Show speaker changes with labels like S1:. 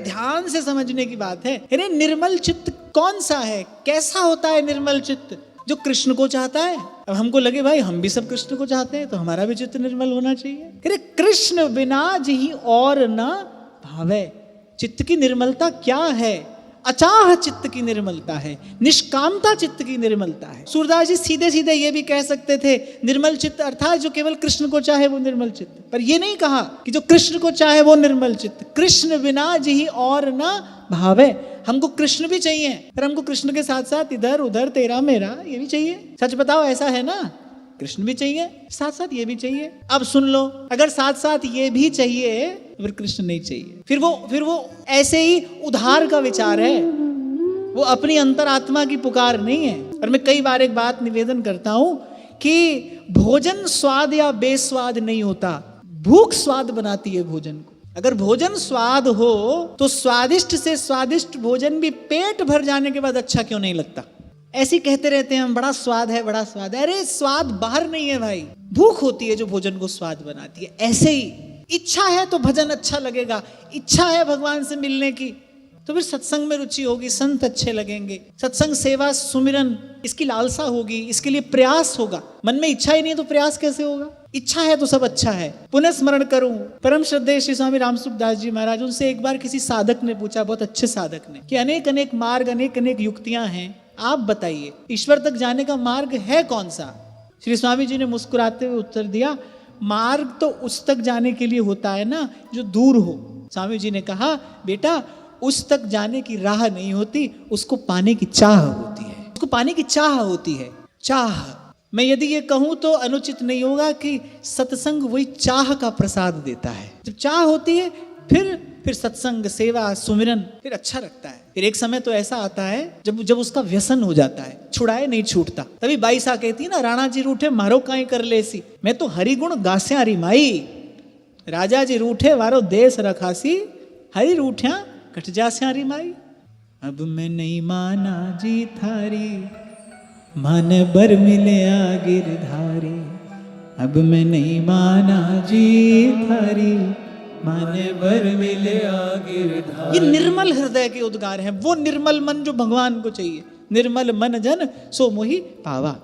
S1: ध्यान से समझने की बात है। अरे निर्मल चित्त कौन सा है, कैसा होता है निर्मल चित्त? जो कृष्ण को चाहता है। अब हमको लगे भाई हम भी सब कृष्ण को चाहते हैं तो हमारा भी चित्त निर्मल होना चाहिए। अरे कृष्ण बिना जी और न भावे। चित्त की निर्मलता क्या है? अचाह चित्त की निर्मलता है, निष्कामता चित्त की निर्मलता है। सूरदास जी सीधे सीधे ये भी कह सकते थे निर्मल चित्त अर्थात जो केवल कृष्ण को चाहे वो निर्मल चित्त, पर ये नहीं कहा कि जो कृष्ण को चाहे वो निर्मल चित्त। कृष्ण बिना जी और न भावे। हमको कृष्ण भी चाहिए, पर हमको कृष्ण के साथ साथ इधर उधर तेरा मेरा ये भी चाहिए। सच बताओ ऐसा है ना? कृष्ण भी चाहिए, साथ साथ ये भी चाहिए। अब सुन लो, अगर साथ साथ ये भी चाहिए फिर कृष्ण नहीं चाहिए, फिर वो ऐसे ही उधार का विचार है, वो अपनी अंतरात्मा की पुकार नहीं है। और मैं कई बार एक बात निवेदन करता हूं कि भोजन स्वाद या बेस्वाद नहीं होता, भूख स्वाद बनाती है भोजन को। अगर भोजन स्वाद हो तो स्वादिष्ट से स्वादिष्ट भोजन भी पेट भर जाने के बाद अच्छा क्यों नहीं लगता? ऐसे कहते रहते हैं हम बड़ा स्वाद है, बड़ा स्वाद है। अरे स्वाद बाहर नहीं है भाई, भूख होती है जो भोजन को स्वाद बनाती है। ऐसे ही इच्छा है तो भजन अच्छा लगेगा, इच्छा है भगवान से मिलने की तो फिर सत्संग में रुचि होगी, संत अच्छे लगेंगे, सत्संग सेवा सुमिरन इसकी लालसा होगी, इसके लिए प्रयास होगा। मन में इच्छा ही नहीं है तो प्रयास कैसे होगा? इच्छा है तो सब अच्छा है। पुनः स्मरण करूं परम श्रद्धेय श्री स्वामी रामसुखदास जी महाराज, उनसे एक बार किसी साधक ने पूछा, बहुत अच्छे साधक ने, कि अनेक अनेक मार्ग अनेक अनेक युक्तियां हैं, आप बताइए ईश्वर तक जाने का मार्ग है कौन सा? श्री स्वामी जी ने मुस्कुराते हुए उत्तर दिया, मार्ग तो उस तक जाने के लिए होता है ना जो दूर हो। स्वामी जी ने कहा, बेटा उस तक जाने की राह नहीं होती, उसको पाने की चाह होती है। उसको पाने की चाह होती है। चाह, मैं यदि ये कहूं तो अनुचित नहीं होगा कि सत्संग वही चाह का प्रसाद देता है। जब चाह होती है फिर सत्संग सेवा सुमिरन फिर अच्छा लगता है। फिर एक समय तो ऐसा आता है जब उसका व्यसन हो जाता है, छुड़ाए नहीं छूटता। तभी बाईसा कहती है ना, राणा जी रूठे मारो काई कर लेसी, मैं तो हरिगुण गास्यारी माई। राजा जी रूठे वारो देश रखासी, हरि रूठ्या कट जास्यारी माई। अब मैं नहीं माना जी थारी, मान बर मिलया गिरधारी। अब मैं नहीं माना जी थारी, माने बर मिलया गिरधारी। ये निर्मल हृदय के उद्गार हैं, वो निर्मल मन जो भगवान को चाहिए। निर्मल मन जन सो मोहि पावा।